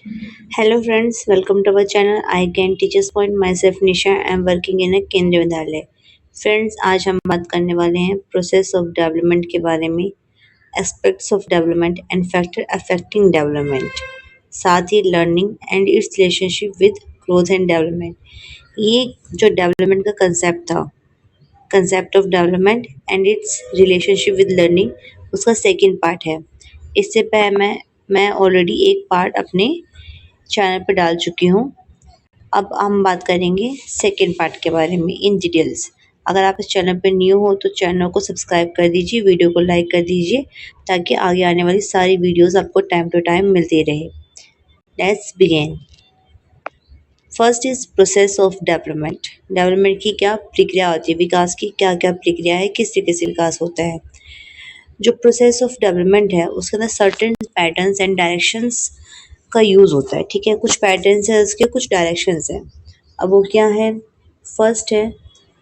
Hello friends, welcome to our channel I Can Teachers Point. Myself Nisha, I am working in a केंद्रीय विद्यालय। Friends, आज हम बात करने वाले हैं प्रोसेस ऑफ डेवलपमेंट के बारे में, aspects of development and factor affecting development, साथ ही learning and its relationship with growth and development. ये जो डेवलपमेंट का कंसेप्ट था, concept of development and its relationship with learning, उसका सेकेंड पार्ट है। इससे पहले मैं ऑलरेडी एक पार्ट अपने चैनल पर डाल चुकी हूँ। अब हम बात करेंगे सेकेंड पार्ट के बारे में इन डिटेल्स। अगर आप इस चैनल पर न्यू हो तो चैनल को सब्सक्राइब कर दीजिए, वीडियो को लाइक कर दीजिए ताकि आगे आने वाली सारी वीडियोस आपको टाइम टू टाइम मिलती रहे। Let's begin. First is process of development. Development की क्या प्रक्रिया होती है, विकास की क्या क्या प्रक्रिया है, किस तरीके से विकास होता है। जो प्रोसेस ऑफ डेवलपमेंट है उसके अंदर सर्टेन पैटर्न्स एंड डायरेक्शंस का यूज़ होता है। ठीक है, कुछ पैटर्न्स है उसके, कुछ डायरेक्शंस हैं। अब वो क्या है? फर्स्ट है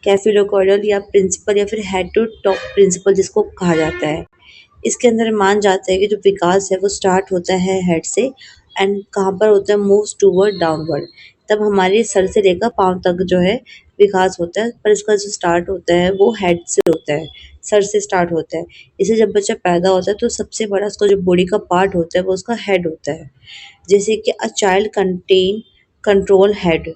कैफिलोकॉर्डल या प्रिंसिपल या फिर हेड टू टॉप प्रिंसिपल जिसको कहा जाता है। इसके अंदर मान जाता है कि जो विकास है वो स्टार्ट होता है हेड से एंड कहाँ पर होता है, मूव्स टूवर्ड डाउनवर्ड। तब हमारे सर से लेकर पाँव तक जो है विकास होता है, पर इसका जो स्टार्ट होता है वो हेड से होता है, सर से स्टार्ट होता है। इसे जब बच्चा पैदा होता है तो सबसे बड़ा उसका जो बॉडी का पार्ट होता है वो उसका हेड होता है। जैसे कि a child contain control head,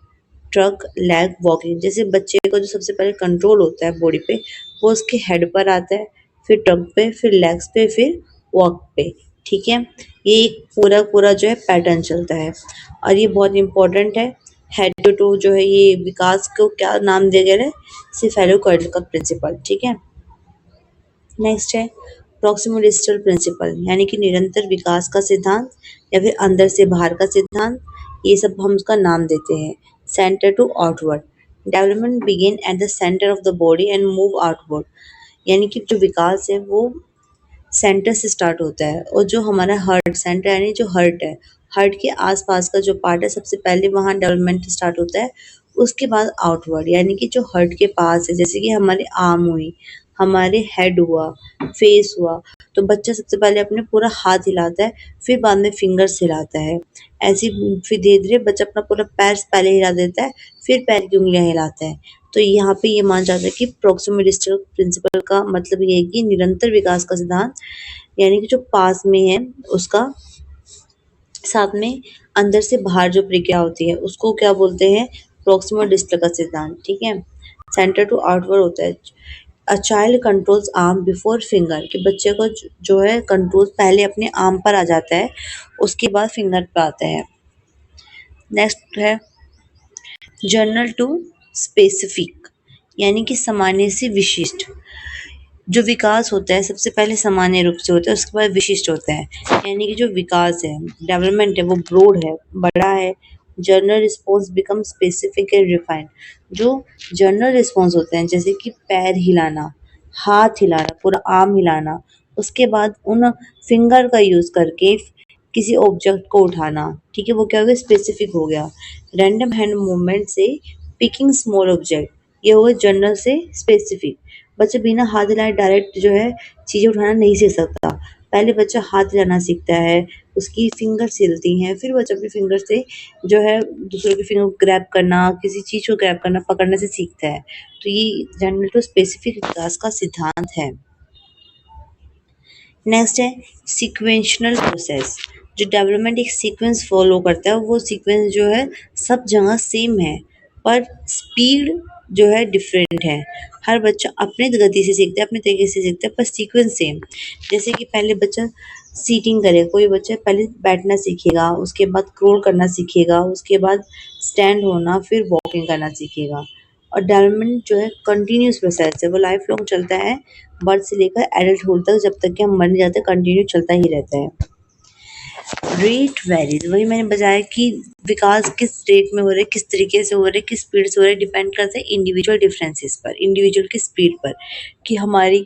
truck, leg, walking. जैसे बच्चे को जो सबसे पहले कंट्रोल होता है बॉडी पे वो उसके हेड पर आता है, फिर ट्रक पे, फिर लेग्स पे, फिर वॉक पे। ठीक है, ये एक पूरा पूरा जो है पैटर्न चलता है और ये बहुत इंपॉर्टेंट है। हेड टू टू जो है ये विकास को क्या नाम दिया गया है? सिफेलोकॉर्डल का प्रिंसिपल। ठीक है, नेक्स्ट है प्रॉक्सिमल डिस्टल प्रिंसिपल, यानी कि निरंतर विकास का सिद्धांत या फिर अंदर से बाहर का सिद्धांत, ये सब हम उसका नाम देते हैं। Centre to outward, development begin at the centre of the body and move outward, यानी कि जो विकास है वो सेंटर से स्टार्ट होता है और जो हमारा हार्ट सेंटर यानी जो हार्ट है, हार्ट के आसपास का जो पार्ट है सबसे पहले वहाँ डेवलपमेंट स्टार्ट होता है। उसके बाद आउटवर्ड, यानी कि जो हार्ट के पास है, जैसे कि हमारे आर्म हुई, हमारे हेड हुआ, फेस हुआ, तो बच्चा सबसे पहले अपने पूरा हाथ हिलाता है, फिर बाद में फिंगर्स हिलाता है। ऐसे ही फिर धीरे धीरे बच्चा अपना पूरा पैर पहले हिला देता है, फिर पैर की उंगलियां हिलाता है। तो यहाँ पे ये माना जाता है कि प्रॉक्सिमल डिस्टल प्रिंसिपल का मतलब ये है कि निरंतर विकास का सिद्धांत, यानी कि जो पास में है उसका साथ में अंदर से बाहर जो प्रक्रिया होती है उसको क्या बोलते हैं? प्रॉक्सिमल डिस्टल का सिद्धांत। ठीक है, सेंटर टू आउटवर्ड होता है। A child controls arm before finger, कि बच्चे को जो है कंट्रोल पहले अपने आर्म पर आ जाता है, उसके बाद फिंगर पर आता है। नेक्स्ट है जनरल टू स्पेसिफिक, यानी कि सामान्य से विशिष्ट। जो विकास होता है सबसे पहले सामान्य रूप से होता है, उसके बाद विशिष्ट होता है। यानी कि जो विकास है, डेवलपमेंट है, वो ब्रॉड है, बड़ा है। General response become specific and refined, जो जनरल रिस्पॉन्स होते हैं जैसे कि पैर हिलाना, हाथ हिलाना, पूरा आर्म हिलाना, उसके बाद उन फिंगर का यूज करके किसी ऑब्जेक्ट को उठाना। ठीक है, वो क्या हो गया? स्पेसिफिक हो गया। रैंडम हैंड मूवमेंट से पिकिंग स्मॉल ऑब्जेक्ट, ये हो गया जनरल से स्पेसिफिक। बच्चा बिना हाथ हिलाए डायरेक्ट जो है चीज़ें उठाना नहीं सीख सकता। पहले बच्चा हाथ हिलाना सीखता है, उसकी फिंगर्स हिलती हैं, फिर बच्चा अपनी फिंगर से जो है दूसरों की फिंगर को ग्रैब करना, किसी चीज़ को ग्रैब करना, पकड़ने से सीखता है। तो ये जनरल टू स्पेसिफिक विकास का सिद्धांत है। नेक्स्ट है सीक्वेंशनल प्रोसेस। जो डेवलपमेंट एक सीक्वेंस फॉलो करता है, वो सीक्वेंस जो है सब जगह सेम है पर स्पीड जो है डिफरेंट है। हर बच्चा अपने गति से सीखता है, अपने तरीके से सीखता है, पर सीक्वेंस सेम। जैसे कि पहले बच्चा सीटिंग करे, कोई बच्चा पहले बैठना सीखेगा, उसके बाद क्रोल करना सीखेगा, उसके बाद स्टैंड होना, फिर वॉकिंग करना सीखेगा। और डेवलपमेंट जो है कंटिन्यूस प्रोसेस है, वो लाइफ लॉन्ग चलता है, बर्थ से लेकर एडल्टहुड तक, जब तक कि हम मर नहीं जाते कंटिन्यू चलता ही रहता है। रेट वेरीज, वही मैंने बताया कि विकास किस रेट में हो रहा है, किस तरीके से हो रहा है, किस स्पीड से हो रहा है, डिपेंड करता है इंडिविजुअल डिफरेंसेस पर, इंडिविजुअल की स्पीड पर, कि हमारी,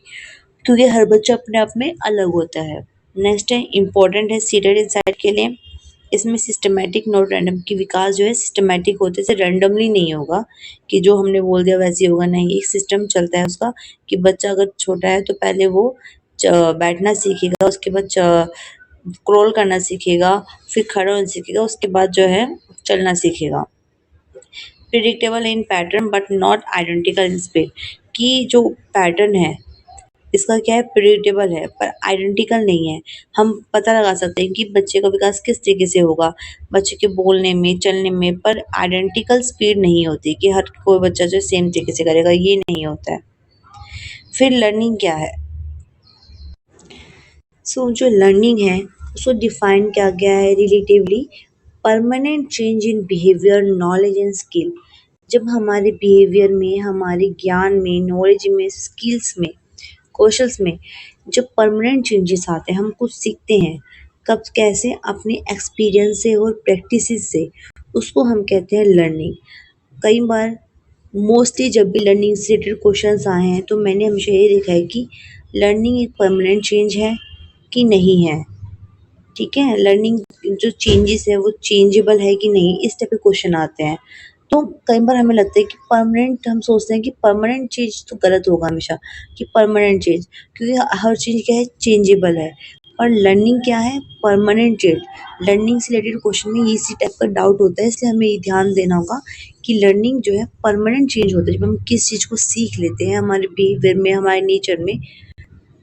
क्योंकि हर बच्चा अपने आप में अलग होता है। नेक्स्ट है इम्पोर्टेंट है सीटेड इनसाइड के लिए, इसमें सिस्टमैटिक नॉट रैंडम, की विकास जो है सिस्टमैटिक होते से रैंडमली नहीं होगा कि जो हमने बोल दिया वैसे ही होगा, नहीं। एक सिस्टम चलता है उसका कि बच्चा अगर छोटा है तो पहले वो बैठना सीखेगा, उसके बाद क्रॉल करना सीखेगा, फिर खड़ा होना सीखेगा, उसके बाद जो है चलना सीखेगा। Predictable in pattern but not identical in speed, कि जो पैटर्न है इसका क्या है, प्रिडिक्टेबल है पर आइडेंटिकल नहीं है। हम पता लगा सकते हैं कि बच्चे का विकास किस तरीके से होगा, बच्चे के बोलने में, चलने में, पर आइडेंटिकल स्पीड नहीं होती कि हर कोई बच्चा जो सेम तरीके से करेगा, ये नहीं होता है। फिर लर्निंग क्या है? जो लर्निंग है उसको डिफाइन किया गया है relatively permanent change in behaviour, knowledge and skill. जब हमारे बिहेवियर में, हमारे ज्ञान में, नॉलेज में, स्किल्स में, कौशल्स में जब परमानेंट चेंजेस आते हैं, हम कुछ सीखते हैं, कब कैसे, अपने एक्सपीरियंस से और प्रैक्टिसेस से, उसको हम कहते हैं लर्निंग। कई बार मोस्टली जब भी लर्निंग से रिलेटेड क्वेश्चंस आए हैं तो मैंने हमेशा ये देखा है कि लर्निंग एक परमानेंट चेंज है कि नहीं है। ठीक है, लर्निंग जो चेंजेस है वो चेंजेबल है कि नहीं, इस टाइप के क्वेश्चन आते हैं। तो कई बार हमें लगता है कि परमानेंट, हम सोचते हैं कि परमानेंट चेंज तो गलत होगा हमेशा, कि परमानेंट चेंज, क्योंकि हर चीज क्या है, चेंजेबल है। और लर्निंग क्या है, परमानेंट चेंज। लर्निंग से रिलेटेड क्वेश्चन में इसी टाइप का डाउट होता है, इसलिए हमें ये ध्यान देना होगा कि लर्निंग जो है परमानेंट चेंज होता है। जब हम किस चीज को सीख लेते हैं, हमारे बिहेवियर में, हमारे नेचर में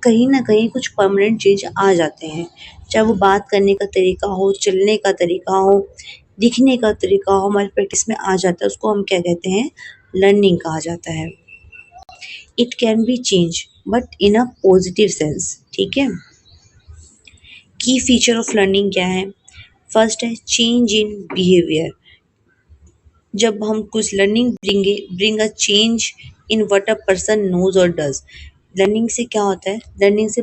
कहीं न कहीं कुछ परमानेंट चेंज आ जाते हैं। चाहे वो बात करने का तरीका हो, चलने का तरीका हो, दिखने का तरीका हो, हमारी प्रैक्टिस में आ जाता है, उसको हम क्या कहते हैं, लर्निंग कहा जाता है। It can be change but in a positive sense. ठीक है, की फीचर ऑफ लर्निंग क्या है? फर्स्ट है चेंज इन बिहेवियर। जब हम कुछ learning bring a change in what a person knows और डज। लर्निंग से क्या होता है, लर्निंग से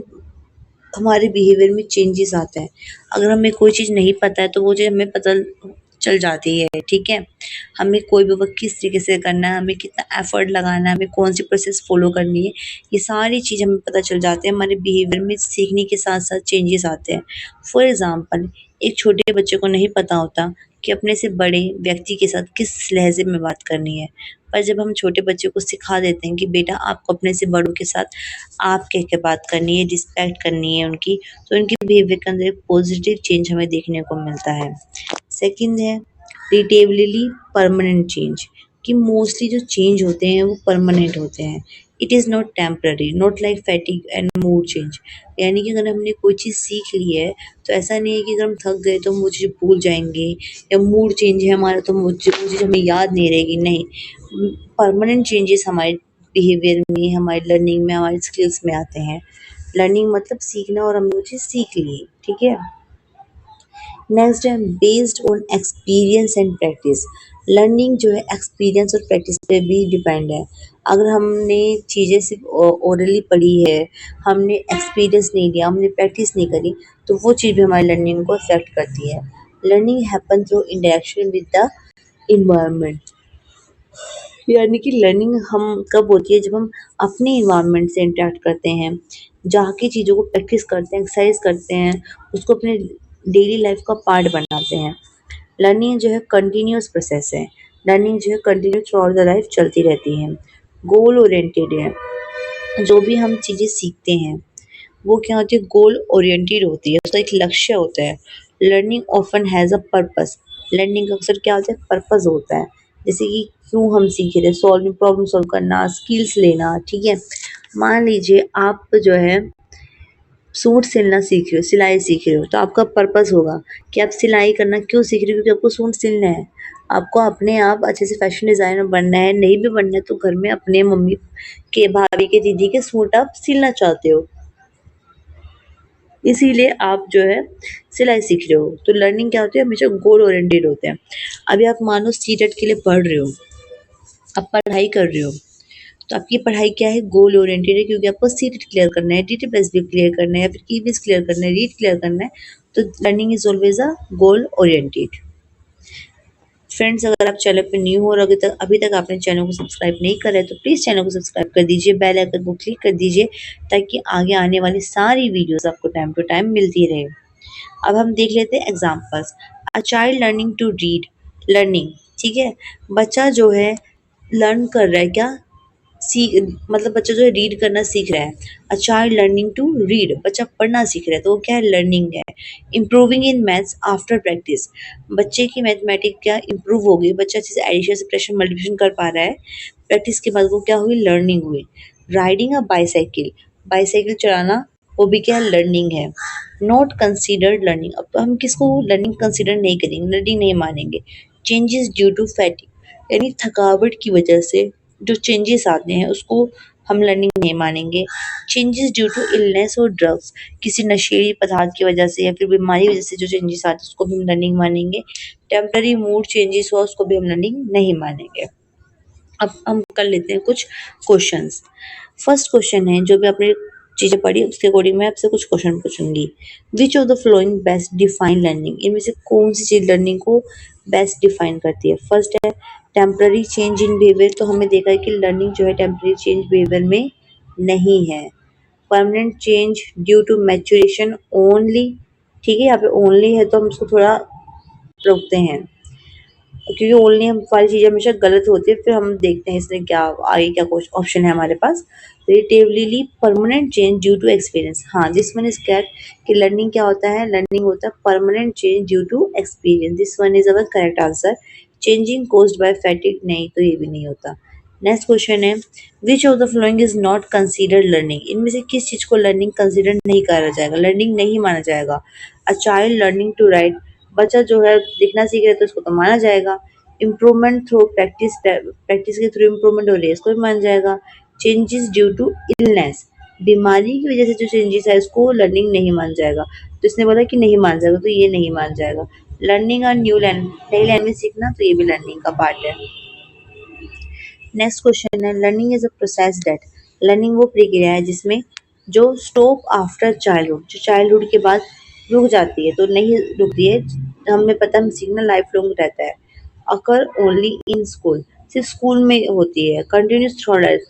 हमारे बिहेवियर में चेंजेस आते हैं। अगर हमें कोई चीज़ नहीं पता है तो वो चीज़ हमें पता चल जाती है। ठीक है, हमें कोई भी वर्क किस तरीके से करना है, हमें कितना एफर्ट लगाना है, हमें कौन सी प्रोसेस फॉलो करनी है, ये सारी चीज़ हमें पता चल जाती है। हमारे बिहेवियर में सीखने के साथ साथ चेंजेस आते हैं। फॉर एग्जाम्पल, एक छोटे बच्चे को नहीं पता होता कि अपने से बड़े व्यक्ति के साथ किस लहजे में बात करनी है, पर जब हम छोटे बच्चे को सिखा देते हैं कि बेटा आपको अपने से बड़ों के साथ आप कह के बात करनी है, रिस्पेक्ट करनी है उनकी, तो उनके बिहेवियर के अंदर एक पॉजिटिव चेंज हमें देखने को मिलता है। सेकंड है रिलेटिवली परमानेंट चेंज, कि मोस्टली जो चेंज होते हैं वो परमानेंट होते हैं। It is not temporary, not like fatigue and mood change. यानी कि अगर हमने कोई चीज़ सीख ली है तो ऐसा नहीं है कि अगर हम थक गए तो हम वो चीज़ भूल जाएंगे, या मूड चेंज है हमारा तो वो चीज़ हमें याद नहीं रहेगी, नहीं। परमानेंट चेंजेस हमारे बिहेवियर में, हमारी लर्निंग में, हमारे स्किल्स में आते हैं। लर्निंग मतलब सीखना, और हमने वो चीज़ सीख ली। ठीक है, नेक्स्ट है based on experience and practice. Learning जो है एक्सपीरियंस और प्रैक्टिस पे भी डिपेंड है। अगर हमने चीज़ें सिर्फ ओरली पढ़ी है, हमने एक्सपीरियंस नहीं लिया, हमने प्रैक्टिस नहीं करी, तो वो चीज़ भी हमारी लर्निंग को अफेक्ट करती है। Learning happen through interaction with the environment. यानी कि लर्निंग हम कब होती है, जब हम अपने इन्वायरमेंट से इंटरेक्ट करते हैं, जाके चीज़ों को प्रैक्टिस करते हैं, एक्सरसाइज करते हैं, उसको अपने डेली लाइफ का पार्ट बनाते हैं। लर्निंग जो है कंटिन्यूअस प्रोसेस है। लर्निंग जो है continue through out the life चलती रहती है। गोल ओरिएंटेड है। जो भी हम चीज़ें सीखते हैं वो क्या होती है, गोल ओरिएंटेड होती है, उसका एक लक्ष्य होता है। Learning often has a purpose. Learning का अक्सर क्या होता है, पर्पस होता है। जैसे कि क्यों हम सीख रहे हैं, सॉल्विंग, प्रॉब्लम सॉल्व करना, स्किल्स लेना। ठीक है, मान लीजिए आप जो है सूट सिलना सीख रहे हो, सिलाई सीख रहे हो, तो आपका पर्पस होगा कि आप सिलाई करना क्यों सीख रहे हो, क्योंकि आपको सूट सिलना है। आपको अपने आप अच्छे से फैशन डिज़ाइनर बनना है, नहीं भी बनना है तो घर में अपने मम्मी के, भाभी के, दीदी के सूट आप सिलना चाहते हो, इसीलिए आप जो है सिलाई सीख रहे हो। तो लर्निंग क्या होती है, हमेशा गोल ओरिएंटेड होते हैं। अभी आप मानो सीटेट के लिए पढ़ रहे हो, आप पढ़ाई कर रहे हो, तो आपकी पढ़ाई क्या है, गोल ओरिएंटेड है, क्योंकि आपको सीटेट क्लियर करना है, टीटीपीएससी भी क्लियर करना है, या फिर ईवीएस क्लियर करना है, रीट क्लियर करना है। तो learning is always a goal oriented. Friends, अगर आप चैनल पे न्यू हो और अभी तक आपने चैनल को सब्सक्राइब नहीं करा है तो प्लीज़ चैनल को सब्सक्राइब कर दीजिए, बेल आइकन को क्लिक कर दीजिए, ताकि आगे आने वाली सारी वीडियोस आपको टाइम टू टाइम मिलती रहे। अब हम देख लेते हैं examples. A child learning to read. Learning, ठीक है, बच्चा जो है लर्न कर रहा है क्या, सी मतलब बच्चा जो है रीड करना सीख रहा है। A child learning to read, बच्चा पढ़ना सीख रहा है, तो वो क्या है, लर्निंग है। Improving in maths after practice, बच्चे की मैथमेटिक क्या इम्प्रूव हो गई, बच्चा अच्छे से एडिशन सब्ट्रैक्शन मल्टीप्लिकेशन कर पा रहा है। प्रैक्टिस के बाद वो क्या हुई, लर्निंग हुई। राइडिंग अ बाईसाइकिल, बाईसाइकिल चलाना वो भी क्या है, लर्निंग है। नॉट कंसीडर्ड लर्निंग, अब तो हम किसको लर्निंग कंसीडर नहीं करेंगे, लर्निंग नहीं मानेंगे। चेंजेस ड्यू टू फैटिग, यानी थकावट की वजह से जो चेंजेस आते हैं उसको हम लर्निंग नहीं मानेंगे। चेंजेस ड्यू टू इलनेस और ड्रग्स, किसी नशीली पदार्थ की वजह से या फिर बीमारी की वजह से जो चेंजेस आते हैं उसको भी हम लर्निंग मानेंगे। टेम्पररी मूड चेंजेस हुआ उसको भी हम लर्निंग नहीं मानेंगे। अब हम कर लेते हैं कुछ क्वेश्चंस। फर्स्ट क्वेश्चन है, जो भी आपने चीजें पढ़ी उसके अकॉर्डिंग मैं आपसे कुछ क्वेश्चन पूछूंगी। विच of the flowing best define learning, इनमें से कौन सी चीज लर्निंग को बेस्ट डिफाइन करती है। फर्स्ट है टेम्पररी चेंज इन बिहेवियर, तो हमें देखा है कि लर्निंग जो है टेम्पररी चेंज बिहेवियर में नहीं है। Permanent change due to maturation only, ठीक है, यहाँ पे ओनली है तो हम उसको थोड़ा रोकते हैं, क्योंकि ओनली हम वाली चीज़ें हमेशा गलत होती है। फिर हम देखते हैं इसमें क्या आगे क्या ऑप्शन है हमारे पास। Relatively permanent change due to experience, हाँ दिस वन इज करेक्ट कि लर्निंग क्या होता है, लर्निंग होता है permanent change due to experience, this one is our correct answer. Changing caused by fatigue, नहीं तो ये भी नहीं होता। नेक्स्ट क्वेश्चन है, which of the following is not considered learning, इनमें से किस चीज को लर्निंग कंसीडर नहीं करा जाएगा, लर्निंग नहीं माना जाएगा। A child learning to write, बच्चा जो है लिखना सीख रहा है तो उसको तो माना जाएगा। इम्प्रूवमेंट थ्रू प्रैक्टिस, प्रैक्टिस के थ्रू इम्प्रूवमेंट हो रही है इसको भी माना जाएगा। चेंजेस ड्यू टू इलनेस, बीमारी की वजह से जो चेंजेस है इसको लर्निंग नहीं माना जाएगा, तो इसने बोला कि नहीं माना जाएगा, तो ये नहीं माना जाएगा। लर्निंग और न्यू लैंग्वेज, नई लैंग्वेज सीखना, तो ये भी लर्निंग का पार्ट है। नेक्स्ट क्वेश्चन है, learning is a process that, learning वो प्रक्रिया है जिसमें जो स्टॉप आफ्टर चाइल्डहुड, जो चाइल्डहुड के बाद रुक जाती है, तो नहीं रुकती है, हमें पता है हम सीखना लाइफ लॉन्ग रहता है। अकर ओनली इन स्कूल, सिर्फ स्कूल में होती है। कंटिन्यूस थ्रू लाइफ,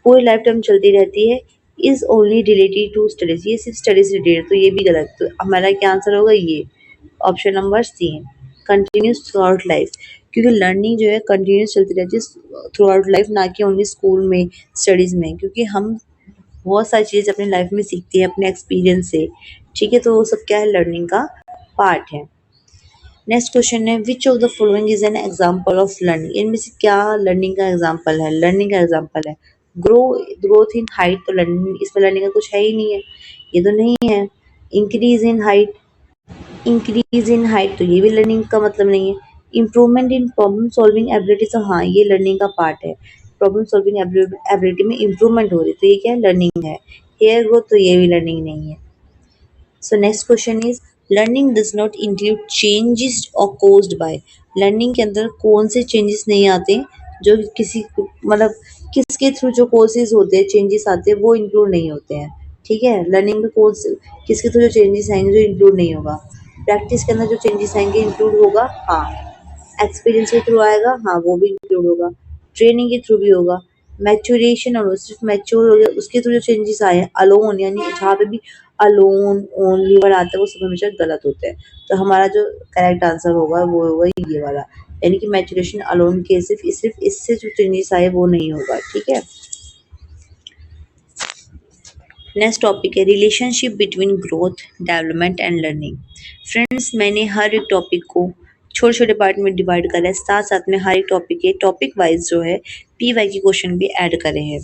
पूरी लाइफ टाइम चलती रहती है। Is only related to studies, ये सिर्फ स्टडीज से रिलेटेड, तो ये भी गलत, तो हमारा क्या आंसर होगा, ये option number C, continuous throughout life, क्योंकि लर्निंग जो है कंटिन्यूस चलती रहती है थ्रू आउट लाइफ, ना कि ओनली स्कूल में स्टडीज में, क्योंकि हम बहुत सारी चीज़ें अपनी लाइफ में सीखते हैं अपने एक्सपीरियंस से, ठीक है, तो वो सब क्या है, लर्निंग का पार्ट है। नेक्स्ट क्वेश्चन है, which of the following is an example of learning, इनमें से क्या लर्निंग का एग्जाम्पल है, लर्निंग का एग्जाम्पल है। ग्रो, ग्रोथ इन हाइट, तो लर्निंग, इसमें लर्निंग का कुछ है ही नहीं है, ये तो नहीं है। Increase in height, increase in height, तो ये भी लर्निंग का मतलब नहीं है। Improvement in problem solving ability, तो हाँ ये लर्निंग का पार्ट है, प्रॉब्लम सॉल्विंग एबिलिटी में इम्प्रूवमेंट हो रही है, तो ये क्या है, लर्निंग है। हेयर ग्रोथ, तो ये भी लर्निंग नहीं है। So next question is, learning does not include changes और कोज्ड बाय, लर्निंग के अंदर कौन से चेंजेस नहीं आते जो किसी मतलब किसके थ्रू जो कोर्सेज होते हैं चेंजेस आते हैं वो इंक्लूड नहीं होते हैं, ठीक है। लर्निंग में कोर्स किसके थ्रू जो चेंजेस आएंगे जो इंक्लूड नहीं होगा। प्रैक्टिस के अंदर जो चेंजेस आएंगे इंक्लूड होगा, हाँ। एक्सपीरियंस के थ्रू आएगा, हाँ वो भी इंक्लूड होगा। ट्रेनिंग के थ्रू भी होगा। मैच्योरेशन, और सिर्फ मैच्योर हो गया उसके थ्रू जो चेंजेस आए, अलोन, यानी जहाँ पे भी अलोन ओनली वर्ड आता है वो सब हमेशा गलत होते हैं, तो हमारा जो करेक्ट आंसर होगा वो होगा ये वाला, यानी कि मैच्योरेशन अलोन के सिर्फ इससे जो चेंजेस आए वो नहीं होगा, ठीक है। नेक्स्ट टॉपिक है, relationship between growth, development and learning. Friends, मैंने हर एक टॉपिक को छोटे छोटे पार्ट में डिवाइड करा है, साथ साथ में हर एक टॉपिक के टॉपिक वाइज जो है PY के क्वेश्चन भी ऐड करे हैं,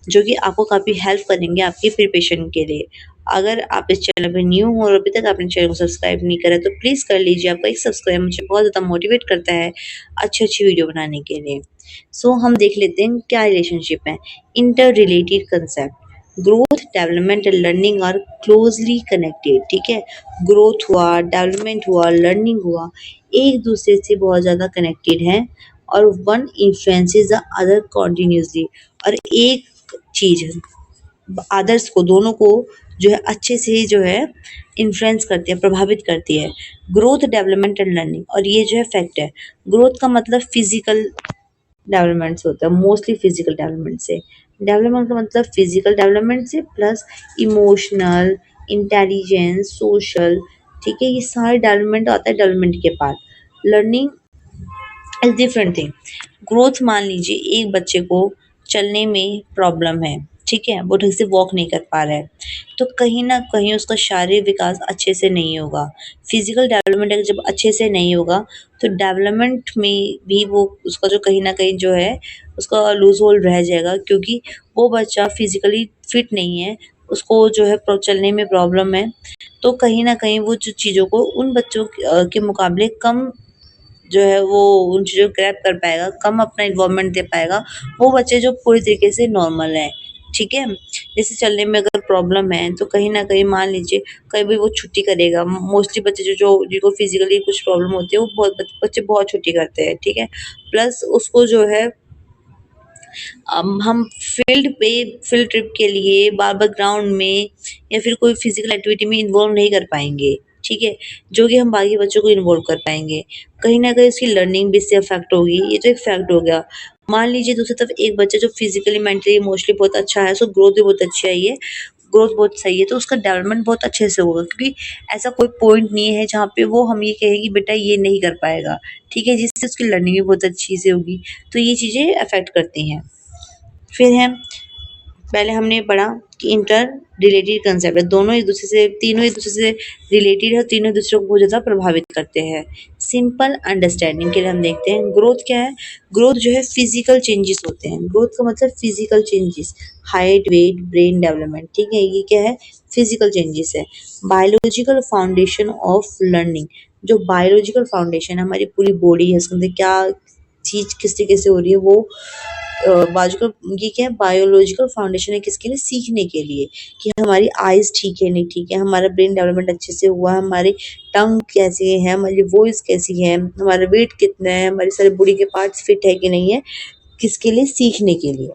जो कि आपको काफ़ी हेल्प करेंगे आपके प्रिपरेशन के लिए। अगर आप इस चैनल पे न्यू हो और अभी तक आपने चैनल को सब्सक्राइब नहीं करा तो प्लीज़ कर लीजिए, आपका एक सब्सक्राइब मुझे बहुत ज़्यादा मोटिवेट करता है अच्छी अच्छी वीडियो बनाने के लिए। सो हम देख लेते हैं क्या रिलेशनशिप है। Inter related concept, growth, development and learning are closely connected, ठीक है। ग्रोथ हुआ, डेवलपमेंट हुआ, लर्निंग हुआ, एक दूसरे से बहुत ज़्यादा कनेक्टेड हैं, और one influences the other continuously, और एक चीज़ अदर्स को, दोनों को जो है अच्छे से जो है इन्फ्लुएंस करती है, प्रभावित करती है। ग्रोथ, डेवलपमेंट एंड लर्निंग, और ये जो है फैक्ट है। ग्रोथ का मतलब फिजिकल डेवलपमेंट से होता है, मोस्टली फिजिकल डेवलपमेंट से। डेवलपमेंट का मतलब फिजिकल डेवलपमेंट से प्लस इमोशनल, इंटेलिजेंस, सोशल, ठीक है, ये सारे डेवलपमेंट आता है डेवलपमेंट के बाद। Learning is different thing. Growth, मान लीजिए एक बच्चे को चलने में प्रॉब्लम है, ठीक है? वो ढंग से वॉक नहीं कर पा रहा है, तो कहीं न कहीं उसका शारीरिक विकास अच्छे से नहीं होगा। फिज़िकल डेवलपमेंट अगर जब अच्छे से नहीं होगा, तो डेवलपमेंट में भी वो उसका जो कहीं न कहीं जो है, उसका लूज़ होल्ड रह जाएगा क्योंकि वो बच्चा फिज़िकली फिट नहीं है, उसको जो है चलने में प्रॉब्लम है, तो कहीं न कहीं वो जो चीज़ों को उन बच्चों के मुकाबले कम जो है वो उन चीज़ों को ग्रैब कर पाएगा, कम अपना इन्वॉल्वमेंट दे पाएगा, वो बच्चे जो पूरी तरीके से नॉर्मल हैं, ठीक है? जैसे चलने में अगर प्रॉब्लम है, तो कहीं न कहीं मान लीजिए कभी वो छुट्टी करेगा, मोस्टली बच्चे जो जो जिनको फिज़िकली कुछ प्रॉब्लम होती है, वो बहुत बच्चे बहुत छुट्टी करते हैं, ठीक है? प्लस उसको जो है हम फील्ड ट्रिप के लिए बार-बार ग्राउंड में या फिर कोई फिज़िकल एक्टिविटी में इन्वॉल्व नहीं कर पाएँगे, ठीक है? जो कि हम बाकी बच्चों को इन्वॉल्व कर पाएँगे। कहीं न कहीं उसकी लर्निंग भी इससे अफ़ेक्ट होगी, ये तो एक फैक्ट हो गया। मान लीजिए दूसरी तरफ एक बच्चा जो फिज़िकली, मेंटली, इमोशनली बहुत अच्छा है, उसको ग्रोथ भी बहुत अच्छी आई है, ग्रोथ बहुत सही है, तो उसका डेवलपमेंट बहुत अच्छे से होगा क्योंकि ऐसा कोई पॉइंट नहीं है जहाँ पे वो हम ये कहें कि बेटा ये नहीं कर पाएगा, ठीक है? जिससे उसकी लर्निंग भी बहुत अच्छी से होगी, तो ये चीज़ें अफ़ेक्ट करती हैं। फिर है पहले हमने पढ़ा कि इंटर रिलेटेड कंसेप्ट है, दोनों एक दूसरे से तीनों एक दूसरे से रिलेटेड है, तीनों एक दूसरे को बहुत ज़्यादा प्रभावित करते हैं। सिंपल अंडरस्टैंडिंग के लिए हम देखते हैं ग्रोथ क्या है? ग्रोथ जो है फिजिकल चेंजेस होते हैं। ग्रोथ का मतलब physical changes, height, weight, brain development, ठीक है? ये क्या है? फिजिकल चेंजेस है। बायोलॉजिकल फाउंडेशन ऑफ लर्निंग, जो बायोलॉजिकल फाउंडेशन है, हमारी पूरी बॉडी है, उसके अंदर क्या चीज़ किस तरीके से हो रही है वो बायोलॉजिकल ये क्या है बायोलॉजिकल फाउंडेशन है किसके लिए? सीखने के लिए कि हमारी आइज़ ठीक है, नहीं ठीक है, हमारा ब्रेन डेवलपमेंट अच्छे से हुआ है, हमारी टंग कैसी है, हमारी वॉइस कैसी है, हमारा वेट कितना है, हमारे सारे बॉडी के पार्ट्स फिट है कि नहीं है, किसके लिए? सीखने के लिए।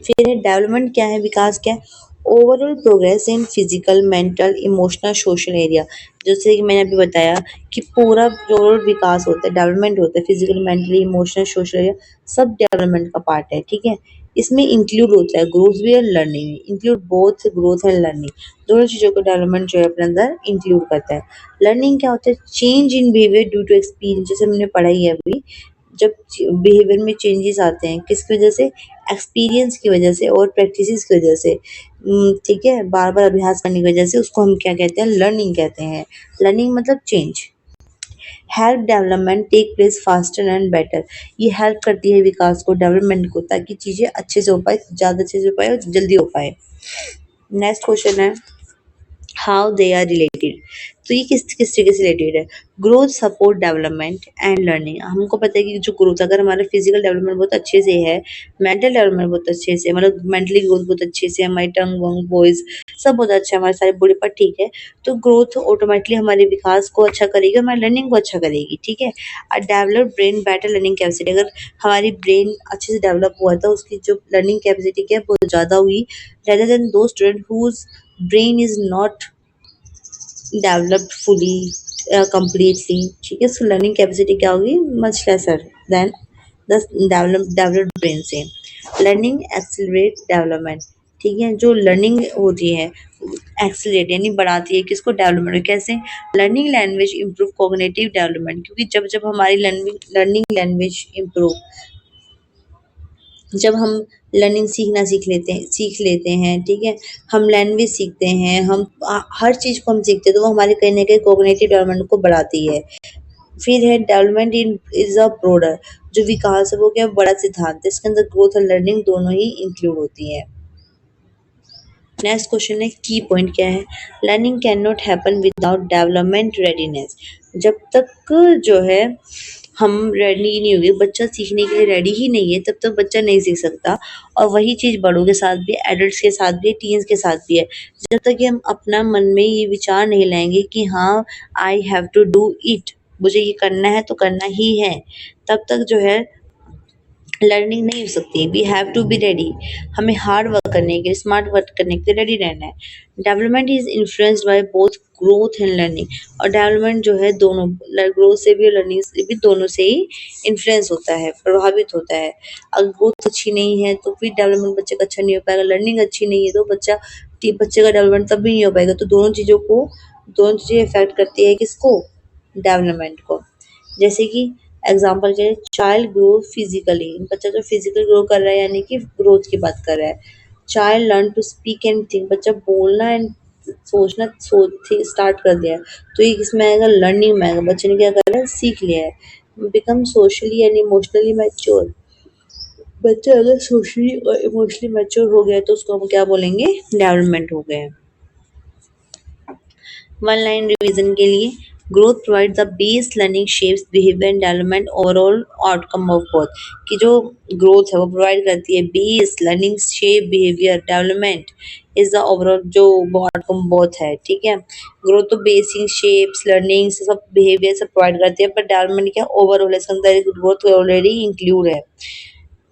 फिर है डेवलपमेंट क्या है? विकास क्या है? Overall progress in physical, mental, emotional, social area. जैसे कि मैंने अभी बताया कि पूरा जो विकास होता है, डेवलपमेंट होता है, physical, mentally, emotional, social area सब डेवलपमेंट का पार्ट है, ठीक है? इसमें इंक्लूड होता है ग्रोथ भी और लर्निंग भी, include both growth and learning. दोनों चीज़ों को डेवलपमेंट जो है अपने अंदर इंक्लूड करता है। लर्निंग क्या होता है? Change in behaviour due to experience, जैसे हमने पढ़ा ही है अभी, जब बिहेवियर में चेंजेस आते हैं किसकी वजह से? एक्सपीरियंस की वजह से और प्रैक्टिसेस की वजह से, ठीक है? बार-बार अभ्यास करने की वजह से उसको हम क्या कहते हैं? लर्निंग कहते हैं। लर्निंग मतलब change. Help development take place faster and better, ये हेल्प करती है विकास को, डेवलपमेंट को, ताकि चीज़ें अच्छे से हो पाए, ज़्यादा अच्छे से हो पाए और जल्दी हो पाए। नेक्स्ट क्वेश्चन है हाउ दे आर रिलेटेड, तो ये किस किस तरीके से रिलेटेड है? Growth support development and learning. हमको पता है कि जो ग्रोथ अगर हमारा फिजिकल डेवलपमेंट बहुत अच्छे से है, मेंटल डेवलपमेंट बहुत अच्छे से, मतलब मेंटली ग्रोथ बहुत अच्छे से, हमारी टंग वंग वॉइस सब बहुत अच्छा है, हमारे सारे बॉडी पार्ट ठीक है, तो ग्रोथ ऑटोमेटिकली हमारे विकास को अच्छा करेगी, हमारी लर्निंग को अच्छा करेगी, ठीक है? Develop brain better learning capacity, अगर हमारी ब्रेन अच्छे से डेवलप हुआ था, उसकी जो लर्निंग कैपेसिटी क्या है बहुत ज़्यादा हुई, rather than those student whose brain is not developed fully completely, ठीक है? सो लर्निंग कैपेसिटी क्या होगी? Much lesser than the developed brain से। लर्निंग एक्सेलरेट डेवलपमेंट, ठीक है? जो लर्निंग होती है एक्सेलरेट यानी बढ़ाती है किसको? डेवलपमेंट। कैसे? Learning language improve cognitive development, क्योंकि जब जब हमारी लर्निंग लैंग्वेज इम्प्रूव, जब हम लर्निंग सीख लेते हैं, ठीक है? हम लैंग्वेज सीखते हैं, हम हर चीज़ को हम सीखते हैं, तो वो हमारे कहीं न कहीं कॉग्निटिव डेवलपमेंट को बढ़ाती है। फिर है development in is a broader, जो विकास है वो क्या है? बड़ा सिद्धांत है, इसके अंदर ग्रोथ और लर्निंग दोनों ही इंक्लूड होती है। नेक्स्ट क्वेश्चन है की पॉइंट क्या है? Learning can not happen without development readiness, जब तक जो है हम रेडी नहीं होंगे, बच्चा सीखने के लिए रेडी ही नहीं है, तब तक बच्चा नहीं सीख सकता। और वही चीज़ बड़ों के साथ भी, एडल्ट्स के साथ भी, टीन्स के साथ भी है। जब तक कि हम अपना मन में ये विचार नहीं लाएँगे कि हाँ, I have to do it, मुझे ये करना है तो करना ही है, तब तक जो है लर्निंग नहीं हो सकती। We have to be ready, हमें हार्ड वर्क करने के लिए, स्मार्ट वर्क करने के लिए रेडी रहना है। Development is influenced by both growth and learning, और डेवलपमेंट जो है दोनों ग्रोथ से भी और लर्निंग से भी, दोनों से ही इन्फ्लुएंस होता है, प्रभावित होता है। अगर ग्रोथ अच्छी नहीं है तो फिर डेवलपमेंट बच्चे का अच्छा नहीं हो पाएगा, लर्निंग अच्छी नहीं है तो बच्चे का डेवलपमेंट तब भी नहीं हो पाएगा। तो दोनों चीज़ें इफेक्ट करती है किसको? डेवलपमेंट को। जैसे कि एग्जाम्पल के लिए चाइल्ड ग्रो फिजिकली, बच्चा जो फिजिकल ग्रो कर रहा है यानी कि ग्रोथ की बात कर रहा है। Child learn to speak and think, बच्चा बोलना एंड सोचना स्टार्ट कर दिया है, तो ये किसमें आएगा, लर्निंग में आएगा। बच्चे ने क्या करा है, सीख लिया है। Become socially and emotionally mature, बच्चा अगर सोशली और इमोशनली मैच्योर हो गया है तो उसको हम क्या बोलेंगे, डेवलपमेंट हो गया है। वन लाइन रिवीजन के लिए, growth provide the base learning shapes behaviour and development overall outcome of both, कि जो ग्रोथ है वो प्रोवाइड करती है base learning shape behaviour development is the overall जो आउटकम बोथ है, ठीक है। ग्रोथ तो बेसिक शेप्स लर्निंग सब बिहेवियर सब प्रोवाइड करती है, पर डेवलपमेंट क्या ओवरऑल है, इसके अंदर ग्रोथ ऑलरेडी इंक्लूड है।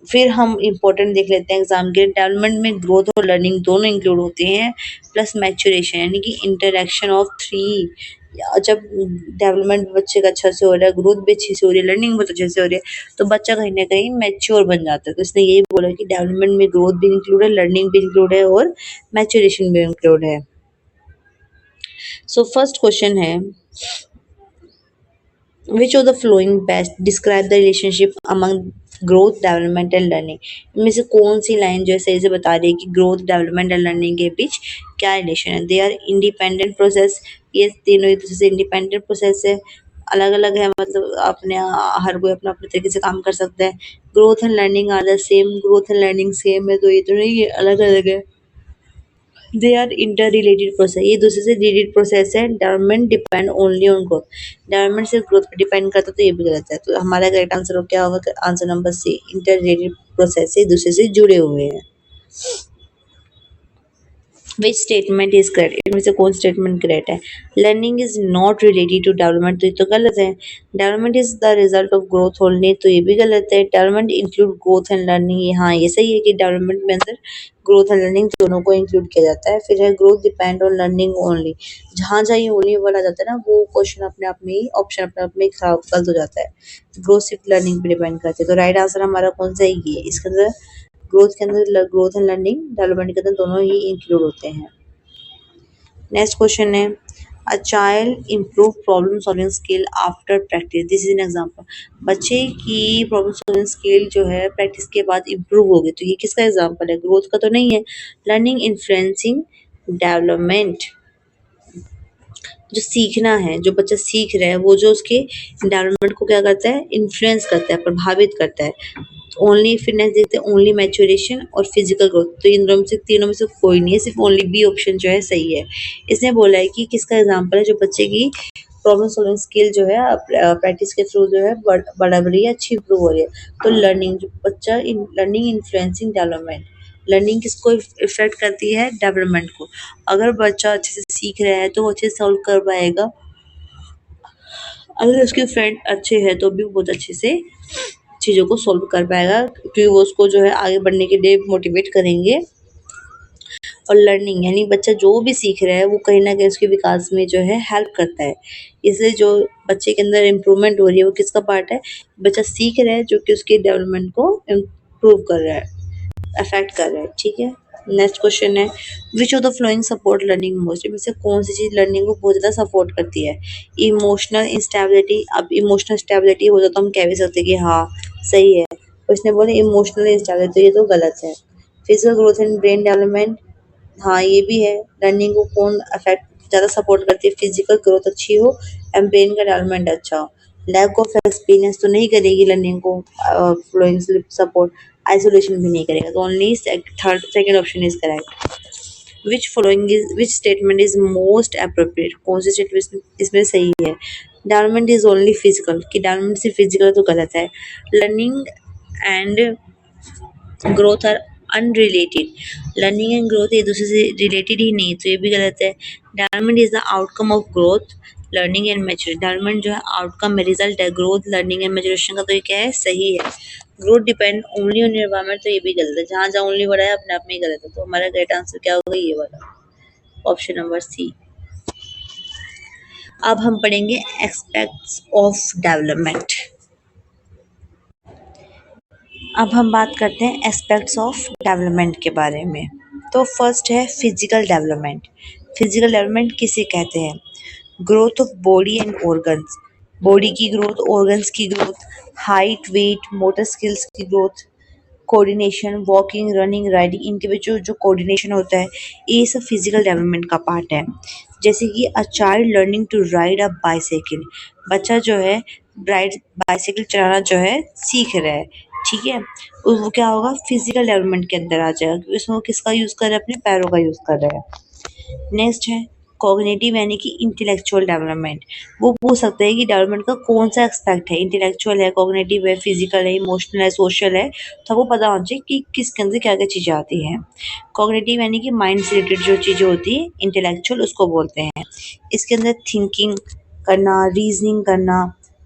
फिर हम इम्पोर्टेंट देख लेते हैं एग्जाम के, डेवलपमेंट में ग्रोथ और लर्निंग दोनों इंक्लूड होते हैं, प्लस मैच्योरेशन यानी कि इंटरेक्शन ऑफ थ्री। जब डेवलपमेंट बच्चे का अच्छा से हो रहा है, ग्रोथ भी अच्छी से हो रही है, लर्निंग बहुत अच्छे से हो रही है, तो बच्चा कहीं ना कहीं मैच्योर बन जाता है। तो इसने यही बोला कि डेवलपमेंट में ग्रोथ भी इंक्लूड है, लर्निंग भी इंक्लूड है और मैच्योरेशन भी इंक्लूड है। सो फर्स्ट क्वेश्चन है, which of the following best describe the relationship among growth, development and learning? इनमें से कौन सी लाइन जो है सही से बता रही है कि ग्रोथ, डेवलपमेंट एंड लर्निंग के बीच क्या रिलेशन है? दे आर इंडिपेंडेंट प्रोसेस, ये तीनों एक दूसरे से इंडिपेंडेंट प्रोसेस है, अलग अलग है, मतलब अपने हर कोई अपना अपने तरीके से काम कर सकता है। Growth and learning are the same, growth and learning same है, तो ये तो नहीं है, अलग अलग है। They are inter related process, ये दूसरे से रिलेटेड प्रोसेस है। Development depend only on growth, development सिर्फ ग्रोथ पर डिपेंड करता है, तो ये भी गलत है। तो हमारा करेक्ट आंसर क्या होगा, answer number C, inter related process से दूसरे से जुड़े हुए हैं। विच स्टेटमेंट इज करेक्ट, इनमें से कौन स्टेटमेंट करेक्ट है? Learning is not related to development, तो ये तो गलत है। Development is the result of growth only, तो ये भी गलत है। Development include growth and learning, हाँ ये सही है कि डेवलपमेंट में अंदर ग्रोथ एंड लर्निंग दोनों को इंक्लूड किया जाता है। फिर है growth depend on learning only, जहाँ जहाँ ये ओनली वर्ड आ जाता है ना, वो क्वेश्चन अपने आप में ही, ऑप्शन अपने आप में ही खराब गलत हो जाता है। ग्रोथ सिर्फ लर्निंग पे डिपेंड करती है, तो राइट आंसर हमारा कौन सा है, ये। इसके अंदर ग्रोथ के अंदर ग्रोथ एंड लर्निंग, डेवलपमेंट के अंदर दोनों ही इंक्लूड होते हैं। नेक्स्ट क्वेश्चन है, a child improve problem solving skill after practice, this is an example. बच्चे की प्रॉब्लम सॉल्विंग स्किल जो है प्रैक्टिस के बाद इम्प्रूव होगी, तो ये किसका एग्जांपल है, ग्रोथ का तो नहीं है। लर्निंग इन्फ्लुएंसिंग डेवलपमेंट, जो सीखना है, जो बच्चा सीख रहा है, वो जो उसके डेवलपमेंट को क्या करता है, इन्फ्लुएंस करता है, प्रभावित करता है। ओनली फिर नेक्स्ट देखते हैं, ओनली मैच्योरेशन और फिजिकल ग्रोथ, तो इन दोनों में से तीनों में से कोई नहीं है, सिर्फ ओनली बी ऑप्शन जो है सही है। इसने बोला है कि किसका एग्जांपल है, जो बच्चे की प्रॉब्लम सॉल्विंग स्किल जो है प्रैक्टिस के थ्रू जो है बढ़ रही है, अच्छी इंप्रूव हो रही है। तो लर्निंग, जो बच्चा लर्निंग इन्फ्लुएंसिंग डेवलपमेंट, लर्निंग किसको इफेक्ट करती है, डेवलपमेंट को। अगर बच्चा अच्छे से सीख रहा है तो वो अच्छे से सॉल्व कर पाएगा, अगर उसके फ्रेंड अच्छे हैं तो भी वो बहुत अच्छे से चीज़ों को सॉल्व कर पाएगा, क्योंकि वो उसको जो है आगे बढ़ने के लिए मोटिवेट करेंगे। और लर्निंग यानी बच्चा जो भी सीख रहा है वो कहीं ना कहीं उसके विकास में जो है हेल्प करता है। इसलिए जो बच्चे के अंदर इम्प्रूवमेंट हो रही है वो किसका पार्ट है, बच्चा सीख रहा है जो कि उसके डेवलपमेंट को इम्प्रूव कर रहा है, अफेक्ट कर रहा है, ठीक है। नेक्स्ट क्वेश्चन है, which of the flowing support learning most, इनमें से कौन सी चीज लर्निंग को बहुत ज्यादा सपोर्ट करती है? इमोशनल इंस्टेबिलिटी, अब इमोशनल स्टेबिलिटी हो जाए तो हम कह भी सकते हैं कि हाँ सही है, तो इसने बोले इमोशनल इंस्टेबिलिटी, तो ये तो गलत है। Physical growth and brain development, हाँ ये भी है। लर्निंग को कौन अफेक्ट ज़्यादा सपोर्ट करती है, फिजिकल ग्रोथ अच्छी हो एंड ब्रेन का डेवलपमेंट अच्छा हो। लैक ऑफ एक्सपीरियंस तो नहीं करेगी लर्निंग को फ्लोइंग सपोर्ट, आइसोलेशन भी नहीं करेगा, तो only third second option is correct. Which following is, which statement is most appropriate, कौन सी स्टेटमेंट इसमें सही है? डेवलपमेंट इज ओनली फिजिकल, कि डेवलपमेंट सिर्फ फिजिकल तो गलत है। Learning and growth are unrelated, learning and growth एक दूसरे से रिलेटेड ही नहीं, तो ये भी गलत है। Development is the outcome of growth, learning and maturation, development जो है आउटकम है, रिजल्ट है, ग्रोथ लर्निंग एंड मैच्योरेशन का तो ये क्या है, सही है। Growth depend only on environment, तो ये भी गलत है, जहाँ जहाँ ओनली बढ़ा है अपने आप में ही गलत है, तो हमारा करेक्ट आंसर क्या होगा, ये वाला ऑप्शन नंबर सी। अब हम पढ़ेंगे एस्पेक्ट्स ऑफ डेवलपमेंट। अब हम बात करते हैं एस्पेक्ट्स ऑफ डेवलपमेंट के बारे में। तो फर्स्ट है फिजिकल डेवलपमेंट। फिजिकल डेवलपमेंट किसे कहते हैं? Growth of body and organs, body की ग्रोथ, ऑर्गन्स की growth, height, weight, motor skills की growth, coordination, walking, running, riding, इनके बीच जो जो कोऑर्डिनेशन होता है, ये सब फिजिकल डेवलपमेंट का पार्ट है। जैसे कि a child learning to ride a bicycle, बच्चा जो है बाइसाइकिल चलाना जो है सीख रहा है, ठीक है। वो क्या होगा, फिजिकल डेवलपमेंट के अंदर आ जाएगा, क्योंकि उसमें वो किसका यूज कर रहा है, अपने पैरों का यूज कर रहा है। नेक्स्ट है कॉग्निटिव यानी कि इंटेलेक्चुअल डेवलपमेंट। वो पूछ सकते हैं कि डेवलपमेंट का कौन सा एक्सपेक्ट है, इंटेलेक्चुअल है, कॉग्निटिव है, फिजिकल है, इमोशनल है, सोशल है। तो वो पता होना चाहिए कि किसके अंदर क्या क्या चीजें आती हैं। कॉग्निटिव यानी कि माइंड से रिलेटेड जो चीजें होती है, इंटेलेक्चुअल उसको बोलते हैं। इसके अंदर थिंकिंग करना, रीजनिंग करना,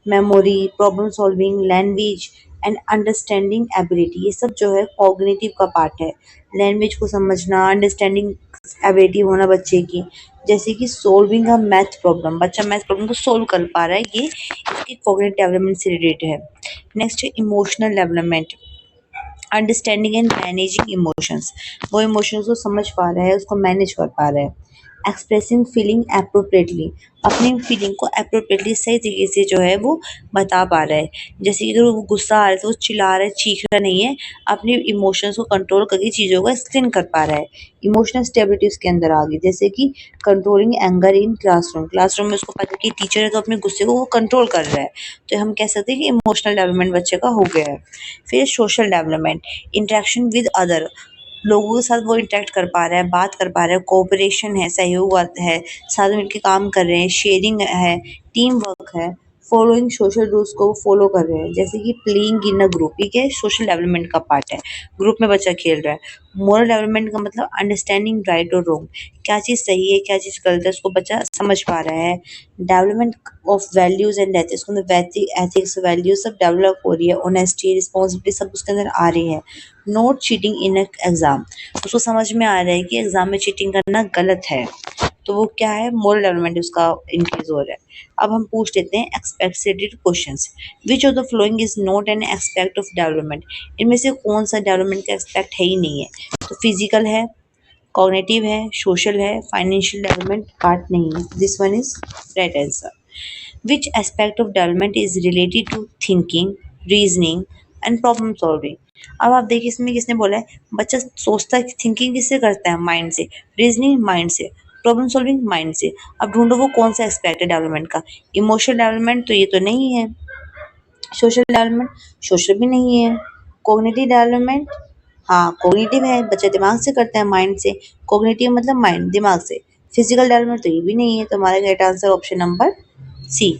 memory, problem solving, language and understanding ability, ये सब जो है कॉग्निटिव का पार्ट है। लैंग्वेज को समझना, अंडरस्टैंडिंग एबिलिटी होना बच्चे की, जैसे कि सोल्विंग अ मैथ प्रॉब्लम, बच्चा मैथ प्रॉब्लम को सोल्व कर पा रहा है, ये इसकी कॉग्निटिव डेवलपमेंट से रिलेटेड है। नेक्स्ट है emotional development, understanding and managing emotions, वो इमोशंस को समझ पा रहा है, उसको मैनेज कर पा रहा है। एक्सप्रेसिंग फीलिंग अप्रोप्रिएटली, अपनी फीलिंग को अप्रोप्रिएटली सही तरीके से जो है वो बता पा रहा है। जैसे कि अगर वो गुस्सा आ रहा है तो वो चिल्ला रहा है, चीख रहा नहीं है, अपने इमोशंस को कंट्रोल करके चीज़ों को एक्सप्लेन कर पा रहा है। इमोशनल स्टेबिलिटी उसके अंदर आ गई, जैसे कि controlling anger in classroom, classroom में उसको पता है कि टीचर है तो अपने गुस्से को वो कंट्रोल कर रहा है, तो हम कह सकते हैं कि इमोशनल डेवलपमेंट बच्चे का हो गया है। फिर social development, interaction with other, लोगों के साथ वो इंटरेक्ट कर पा रहा है, बात कर पा रहा है, कोऑपरेशन है, सहयोग है, साथ में मिलके काम कर रहे हैं, शेयरिंग है, टीम वर्क है, फॉलोइंग सोशल रूल्स को फॉलो कर रहे हैं, जैसे कि प्लेइंग इन अ ग्रुप, ये क्या है, सोशल डेवलपमेंट का पार्ट है, ग्रुप में बच्चा खेल रहा है। मोरल डेवलपमेंट का मतलब अंडरस्टैंडिंग राइट और रॉन्ग, क्या चीज़ सही है क्या चीज़ गलत है उसको बच्चा समझ पा रहा है। Development of values and ethics, मतलब एथिक्स वैल्यूज सब डेवलप हो रही है, ऑनेस्टी, रिस्पॉन्सिबिलिटी सब उसके अंदर आ रही है। नॉट चीटिंग इन एग्जाम, उसको समझ में आ रहा है कि एग्जाम में चीटिंग करना गलत है, तो वो क्या है, मोरल डेवलपमेंट उसका इंक्रीज हो रहा है। अब हम पूछ लेते हैं एक्सपेक्ट से related questions. Which of the following is not an expect of development, इनमें से कौन सा डेवलपमेंट का एक्सपेक्ट है ही नहीं है। तो फिजिकल है, कॉग्निटिव है, सोशल है, फाइनेंशियल डेवलपमेंट पार्ट नहीं है, this one is right answer. Which aspect of development is related to thinking, reasoning and problem solving? अब आप देखिए इसमें किसने बोला है, बच्चा सोचता है, थिंकिंग किससे करता है, माइंड से, रीजनिंग माइंड से, प्रॉब्लम सॉल्विंग माइंड से। अब ढूंढो वो कौन सा एस्पेक्ट है डेवलपमेंट का। इमोशनल डेवलपमेंट तो ये तो नहीं है, सोशल डेवलपमेंट सोशल भी नहीं है, कॉग्निटिव डेवलपमेंट हाँ कॉग्निटिव है, बच्चा दिमाग से करता है, माइंड से, कॉग्निटिव मतलब माइंड दिमाग से। फिजिकल डेवलपमेंट तो ये भी नहीं है, तो हमारा right answer option number C.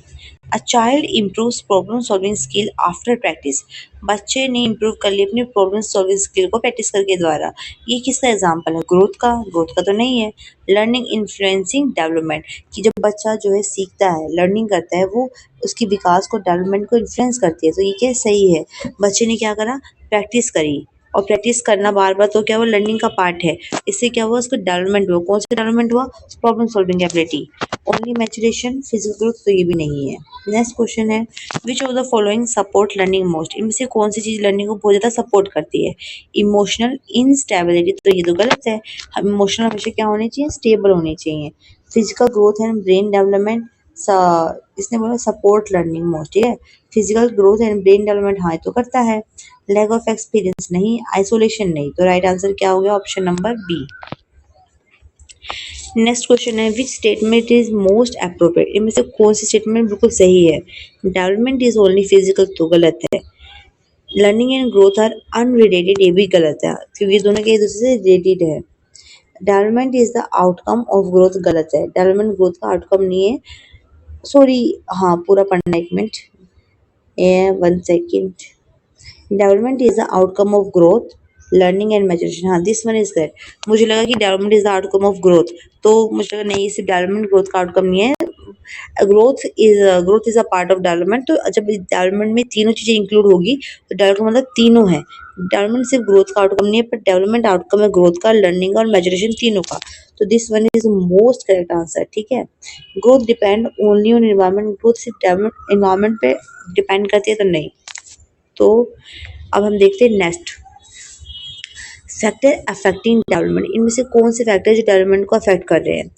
A child improves problem solving skill after practice, बच्चे ने इम्प्रूव कर ली अपनी प्रॉब्लम सॉल्विंग स्किल को प्रैक्टिस करके द्वारा। ये किसका एग्जाम्पल है, ग्रोथ का, ग्रोथ का तो नहीं है। लर्निंग इन्फ्लुएंसिंग डेवलपमेंट, कि जब बच्चा जो है सीखता है, लर्निंग करता है, वो उसकी विकास को, डेवलपमेंट को इन्फ्लुएंस करती है, तो ये क्या सही है। बच्चे ने क्या करा, प्रैक्टिस करी, और प्रैक्टिस करना बार बार तो क्या वो लर्निंग का पार्ट है। इससे क्या हुआ, उसको डेवलपमेंट हुआ, कौन सा डेवलपमेंट हुआ, problem solving ability. Only maturation, physical growth तो ये भी नहीं है। नेक्स्ट क्वेश्चन है which of the following support learning most, इनमें से कौन सी चीज लर्निंग को बहुत ज्यादा सपोर्ट करती है। इमोशनल इंस्टेबिलिटी, तो ये तो गलत है, इमोशनल हमेशा क्या होनी चाहिए, स्टेबल होनी चाहिए। Physical growth and brain development, इसने बोला सपोर्ट लर्निंग मोस्ट, ठीक है। Physical growth and brain development हाँ तो करता है। लैक ऑफ एक्सपीरियंस नहीं, आइसोलेशन नहीं, तो राइट आंसर क्या हो गया, option number B. Next question है which statement is most appropriate, इनमें से कौन सी स्टेटमेंट बिल्कुल सही है। डेवलपमेंट इज ओनली फिजिकल तो गलत है। Learning and growth are unrelated, ये भी गलत है, क्योंकि ये दोनों के एक दूसरे से रिलेटेड है। Development is the outcome of growth, गलत है, डेवलपमेंट ग्रोथ का आउटकम नहीं है। सॉरी, हाँ पूरा पढ़ना, एक minute, A one second. Development is the outcome of growth, learning and maturation, हाँ दिस वन इज करेक्ट। मुझे लगा कि development is the outcome of growth, तो मुझे लगा नहीं, सिर्फ डेवलपमेंट ग्रोथ का आउटकम नहीं है। Growth is a part of development, तो जब डेवलपमेंट में तीनों चीजें इंक्लूड होगी तो डेवलपमेंट मतलब तीनों है। डेवलपमेंट सिर्फ ग्रोथ का आउटकम नहीं है, पर डेवलपमेंट आउटकम है ग्रोथ का, लर्निंग और मैच्योरेशन तीनों का, तो this one is most correct answer, ठीक है। Growth depend only on environment, growth सिर्फ डेवलपमेंट एनवायरमेंट पे डिपेंड करती है तो नहीं। तो अब हम देखते हैं नेक्स्ट फैक्टर अफेक्टिंग डेवलपमेंट, इनमें से कौन से फैक्टर जो डेवलपमेंट को अफेक्ट कर रहे हैं।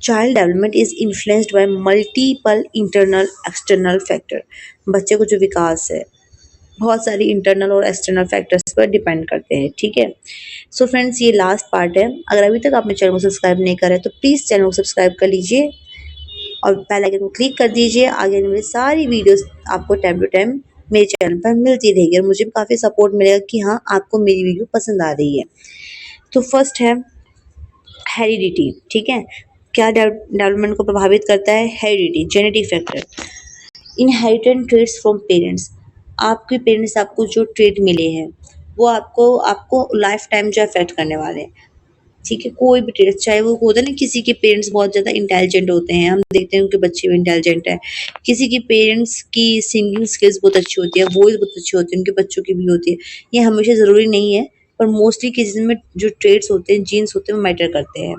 Child development is influenced by multiple internal external factor. बच्चे को जो विकास है बहुत सारी इंटरनल और एक्सटर्नल फैक्टर्स पर डिपेंड करते हैं, ठीक है। सो फ्रेंड्स, ये लास्ट पार्ट है। अगर अभी तक आपने चैनल को सब्सक्राइब नहीं करा है तो प्लीज़ चैनल को सब्सक्राइब कर लीजिए और बेल आइकन को क्लिक कर दीजिए। आगे आने वाली सारी वीडियोस आपको टाइम टू टाइम मेरे चैनल पर मिलती रहेगी और मुझे भी काफ़ी सपोर्ट मिलेगा कि हाँ, आपको मेरी वीडियो पसंद आ रही है। तो फर्स्ट है हेरिडिटी, ठीक है। क्या डेवलपमेंट को प्रभावित करता है? Heredity, genetic factor. Inherited traits from parents. आपके पेरेंट्स आपको जो ट्रेट मिले हैं वो आपको आपको लाइफ टाइम जो अफेक्ट करने वाले हैं, ठीक है। कोई भी ट्रेड, चाहे वो होता है ना, किसी के पेरेंट्स बहुत ज़्यादा इंटेलिजेंट होते हैं, हम देखते हैं उनके बच्चे भी इंटेलिजेंट है। किसी के पेरेंट्स की सिंगिंग स्किल्स बहुत अच्छी होती है, वॉइस बहुत अच्छी होती है, उनके बच्चों की भी होती है। ये हमेशा ज़रूरी नहीं है, पर मोस्टली केसेस में जो ट्रेड्स होते हैं, जीन्स होते हैं, वो मैटर करते हैं।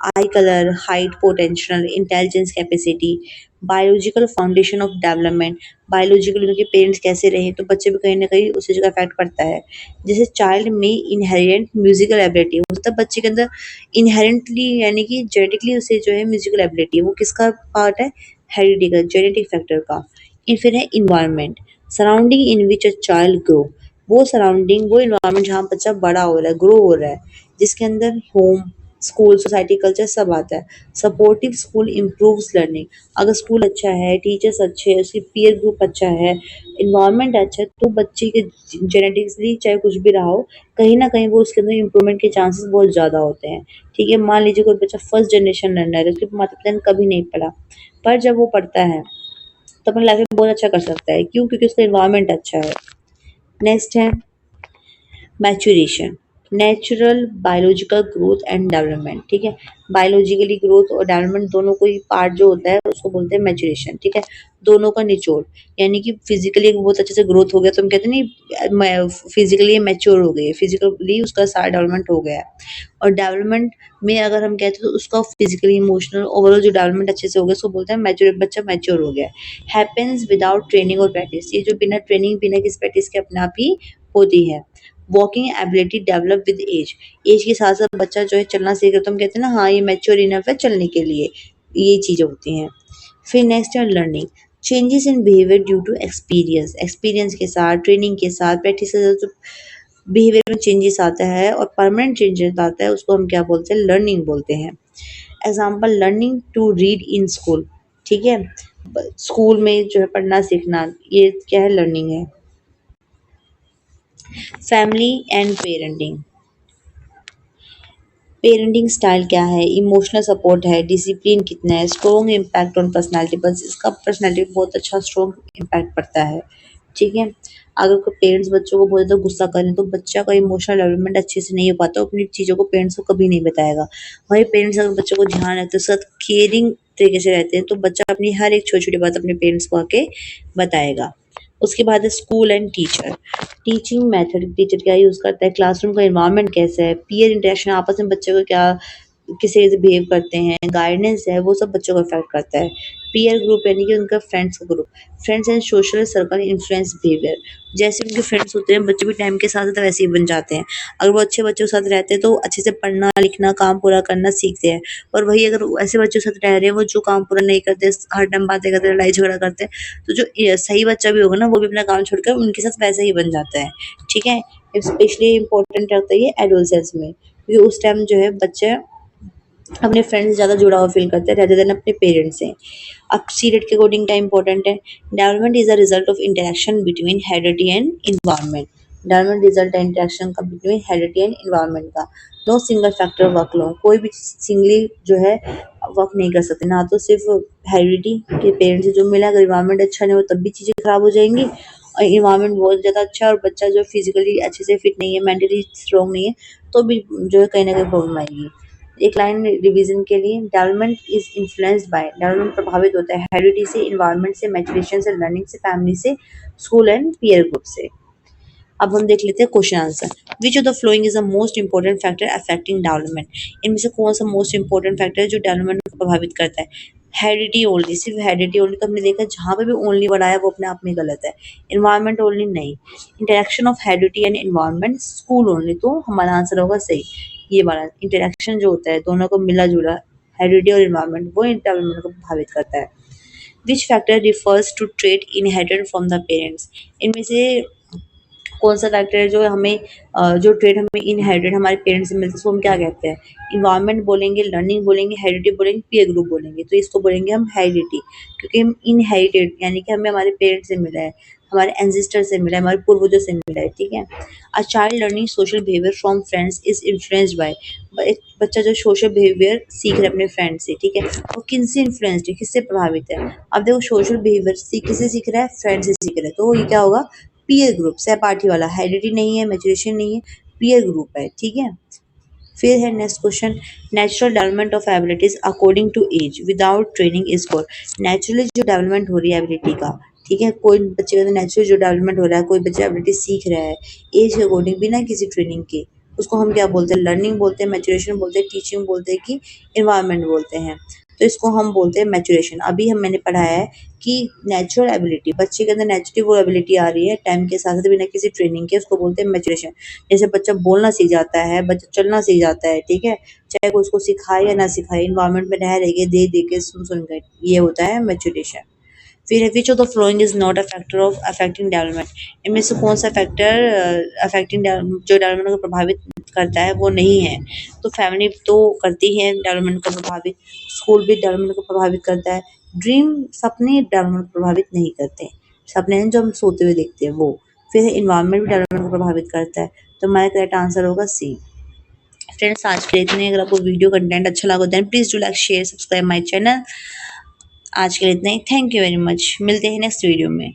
आई colour, height, potential, intelligence, capacity, biological foundation of development. Biological उनके पेरेंट्स कैसे रहे तो बच्चे भी कहीं ना कहीं उस चीज़ का इफेक्ट पड़ता है। जैसे चाइल्ड में इनहेरिटेड म्यूजिकल एबिलिटी, मतलब बच्चे के अंदर इनहेरेंटली यानी कि जेनेटिकली उसे जो है म्यूजिकल एबिलिटी है, वो किसका पार्ट है? हेरिडिटी का, जेनेटिक फैक्टर का। फिर है environment, surrounding in which a child grow. वो सराउंडिंग, वो इन्वायरमेंट जहाँ बच्चा बड़ा हो रहा है, ग्रो हो रहा है, जिसके अंदर होम, स्कूल, सोसाइटी, कल्चर सब आता है। Supportive school improves learning. अगर स्कूल अच्छा है, टीचर्स अच्छे हैं, उसकी पीयर ग्रुप अच्छा है, इन्वायरमेंट अच्छा है, तो बच्चे के जेनेटिकली चाहे कुछ भी रहा हो, कहीं न कहीं वो उसके अंदर इम्प्रूवमेंट के चांसेस बहुत ज़्यादा होते हैं, ठीक है। मान लीजिए कोई बच्चा फर्स्ट जनरेशन लर्नर है, उसके माता-पिता ने कभी नहीं पढ़ा, पर जब वो पढ़ता है, तो अपनी लाइफ में बहुत अच्छा कर सकता है। क्यों? क्योंकि उसका एनवायरनमेंट अच्छा है। नेक्स्ट है maturation, natural biological growth and development, ठीक है। बायोलॉजिकली ग्रोथ और डेवलपमेंट दोनों को ही पार्ट जो होता है उसको बोलते हैं मैच्योरेशन, ठीक है। दोनों का निचोड़, यानी कि फिजिकली बहुत अच्छे से ग्रोथ हो गया तो हम कहते हैं नहीं, फिजिकली मैच्योर हो गई है, फिजिकली उसका सारा डेवलपमेंट हो गया है। और डेवलपमेंट में अगर हम कहते हैं तो उसका फिजिकली, इमोशनल, ओवरऑल जो डेवलपमेंट अच्छे से हो गया उसको बोलते हैं मैच्योर, बच्चा मैच्योर हो गया है। हैपेंस विदाउट ट्रेनिंग और प्रैक्टिस, ये जो बिना ट्रेनिंग, बिना किसी प्रैक्टिस के अपने आप ही होती है। Walking ability develop with age, age के साथ साथ बच्चा जो है चलना सीख रहा है तो हम कहते हैं ना, हाँ ये मैच्योर इनफ है चलने के लिए, ये चीज़ें होती हैं। फिर नेक्स्ट है learning, changes in behaviour due to experience, experience के साथ, ट्रेनिंग के साथ, प्रैक्टिस के साथ जो बिहेवियर में चेंजेस आता है और परमानेंट चेंजेस आता है उसको हम क्या बोलते हैं? लर्निंग बोलते हैं। Example, learning to read in school, ठीक है। स्कूल में जो है पढ़ना सीखना, ये क्या है? लर्निंग है। Family and parenting, parenting style क्या है, इमोशनल सपोर्ट है, डिसिप्लिन कितना है, स्ट्रॉन्ग इम्पैक्ट ऑन पर्सनैलिटी, बस इसका पर्सनैलिटी पे बहुत अच्छा स्ट्रॉन्ग इम्पैक्ट पड़ता है, ठीक है। अगर कोई पेरेंट्स बच्चों को बहुत ज़्यादा गुस्सा करें तो बच्चा का इमोशनल डेवलपमेंट अच्छे से नहीं हो पाता, वो अपनी चीज़ों को पेरेंट्स को कभी नहीं बताएगा। वही पेरेंट्स अगर बच्चों को ध्यान रखते हैं, साथ केयरिंग तरीके से रहते हैं तो बच्चा अपनी हर एक छोटी छोटी बात अपने पेरेंट्स को आके बताएगा। उसके बाद है school and teacher, teaching method, teacher क्या यूज़ करता है, क्लासरूम का एनवायरनमेंट कैसा है, पीयर इंटरेक्शन, आपस में बच्चे को क्या किसी से बिहेव करते हैं, गाइडेंस है, वो सब बच्चों को अफेक्ट करता है। पीयर ग्रुप यानी कि उनका फ्रेंड्स का group, friends and social circle influence behaviour, जैसे उनके फ्रेंड्स होते हैं बच्चे भी टाइम के साथ साथ वैसे ही बन जाते हैं। अगर वो अच्छे बच्चों के साथ रहते हैं तो अच्छे से पढ़ना लिखना काम पूरा करना सीखते हैं, और वही अगर वो ऐसे बच्चों के साथ रह रहे हैं वो जो काम पूरा नहीं करते, हर टाइम बातें करते, लड़ाई झगड़ा करते हैं, तो जो सही बच्चा भी होगा ना वो भी अपना काम छोड़कर उनके साथ वैसे ही बन जाता है, ठीक है। स्पेशली इम्पोर्टेंट रहता है ये एडोलसेंस में, क्योंकि उस टाइम जो है बच्चे अपने फ्रेंड्स से ज़्यादा जुड़ाव फील करते हैं रेदर देन अपने पेरेंट्स से। अब सी रेट के अकॉर्डिंग क्या इंपॉर्टेंट है? Development is a result of interaction between heredity and environment, development result है इंटरेक्शन का बिटवीन हेरिडिटी एंड इन्वायरमेंट का। नो सिंगल फैक्टर वर्क लो, कोई भी सिंगली जो है वर्क नहीं कर सकते, ना तो सिर्फ हेरिडिटी के पेरेंट्स से जो मिला, अगर इन्वायरमेंट अच्छा नहीं हो तब भी चीज़ें खराब हो जाएंगी, और इन्वायरमेंट बहुत ज़्यादा अच्छा है और बच्चा जो फिजिकली अच्छे से फिट नहीं है, मेंटली स्ट्रॉन्ग नहीं है, तो भी जो है कहीं ना कहीं प्रॉब्लम आएगी। एक लाइन रिवीजन के लिए, development is influenced by, development प्रभावित होता है हेरिडिटी से, इन्वायरमेंट से, मैचुरेशन से, लर्निंग से, फैमिली से, स्कूल एंड पीयर ग्रुप से। अब हम देख लेते हैं question answer. Which of the following is the most important factor affecting development, इनमें से कौन सा मोस्ट इंपॉर्टेंट फैक्टर है जो डेवलपमेंट को प्रभावित करता है? हेरिडिटी ओनली, सिर्फ हेरिडिटी ओनली, तो हमने देखा जहाँ पे भी ओनली बढ़ाया वो अपने आप में गलत है। इन्वायरमेंट ओनली नहीं, interaction of heredity and environment, school only, तो हमारा आंसर होगा सही ये वाला। इंटरेक्शन जो होता है दोनों को मिला जुला हेरिडिटी और इन्वायरमेंट, वो डेवलपमेंट को प्रभावित करता है। Which factor refers to trait inherited from the parents, इनमें से कौन सा फैक्टर है जो हमें जो ट्रेड हमें इनहेरिटेड हमारे पेरेंट्स से मिलता है उसको हम क्या कहते हैं? इन्वायरमेंट बोलेंगे, लर्निंग बोलेंगे, हेरिडिटी बोलेंगे, पीयर ग्रुप बोलेंगे। तो इसको बोलेंगे हम हेरिडिटी, क्योंकि हम इनहेरिटेड यानी कि हमें हमारे पेरेंट्स से मिला है, हमारे एंसेस्टर से मिला है, हमारे पूर्वजों से मिला है, ठीक है। A child learning social behaviour from friends is influenced by, एक बच्चा जो सोशल बिहेवियर सीख रहा है अपने फ्रेंड से, ठीक है, वो किनसे इन्फ्लुएंस्ड है, किससे प्रभावित है? अब देखो सोशल बिहेवियर किससे सीख रहा है? फ्रेंड से सीख रहा है, तो ये क्या होगा? पीयर ग्रुप, सहपाठी वाला, हेरिडिटी नहीं है, मैच्योरेशन नहीं है, पीयर ग्रुप है, ठीक है। फिर है next question, natural development of abilities according to age without training is called, naturally जो डेवलपमेंट हो रही है एबिलिटी का, ठीक है, कोई बच्चे का नेचुरल जो डेवलपमेंट हो रहा है, कोई बच्चा एबिलिटी सीख रहा है एज के अकॉर्डिंग बिना किसी ट्रेनिंग के, उसको हम क्या बोलते हैं? लर्निंग बोलते हैं, मैच्योरेशन बोलते हैं, टीचिंग बोलते हैं कि इन्वायरमेंट बोलते हैं। तो इसको हम बोलते हैं मैच्योरेशन। अभी हम मैंने पढ़ाया है कि नेचुरल एबिलिटी, बच्चे के अंदर नेचुरली वो एबिलिटी आ रही है टाइम के साथ साथ बिना किसी ट्रेनिंग के, उसको बोलते हैं मैच्योरेशन। जैसे बच्चा बोलना सीख जाता है, बच्चा चलना सीख जाता है, ठीक है, चाहे कोई उसको सिखाए या ना सिखाए, इन्वायरमेंट में रह रह के दे के सुन कर, ये होता है मैच्योरेशन। फिर है which of the following is not a factor of affecting development, इनमें से कौन सा फैक्टर अफेक्टिंग जो डेवलपमेंट को प्रभावित करता है वो नहीं है? तो फैमिली तो करती है डेवलपमेंट को प्रभावित, स्कूल भी डेवलपमेंट को प्रभावित करता है, ड्रीम सपने डेवलपमेंट को प्रभावित नहीं करते, सपने हैं जो हम सोते हुए देखते हैं वो। फिर इन्वायरमेंट भी डेवलपमेंट को प्रभावित करता है, तो हमारा करेक्ट आंसर होगा सी। फ्रेंड्स आज के लिए इतने, अगर आपको वीडियो कंटेंट अच्छा लगा then please do like share subscribe my channel. आज के लिए इतना ही, थैंक यू वेरी मच, मिलते हैं नेक्स्ट वीडियो में।